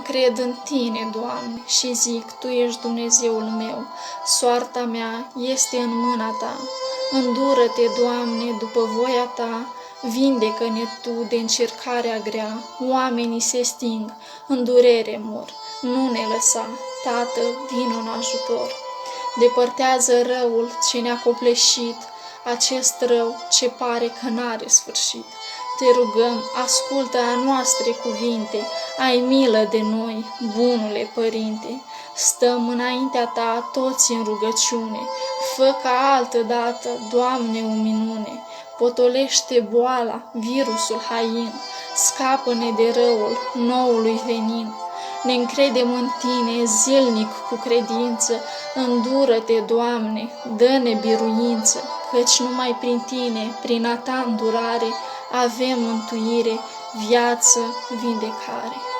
încred în Tine, Doamne, și zic, Tu ești Dumnezeul meu, soarta mea este în mâna Ta. Îndură-te, Doamne, după voia Ta, vindecă-ne Tu de încercarea grea. Oamenii se sting, în durere mor, nu ne lăsa, Tată, vino în ajutor. Depărtează răul ce ne-a copleșit, acest rău ce pare că n-are sfârșit. Te rugăm, ascultă a noastre cuvinte, ai milă de noi, bunule Părinte. Stăm înaintea Ta toți în rugăciune, fă ca altădată, Doamne, o minune. Potolește boala, virusul hain, scapă-ne de răul noului venin. Ne încredem în Tine zilnic cu credință, îndură-te, Doamne, dă-ne biruință, căci numai prin Tine, prin a Ta îndurare, avem mântuire, viață, vindecare.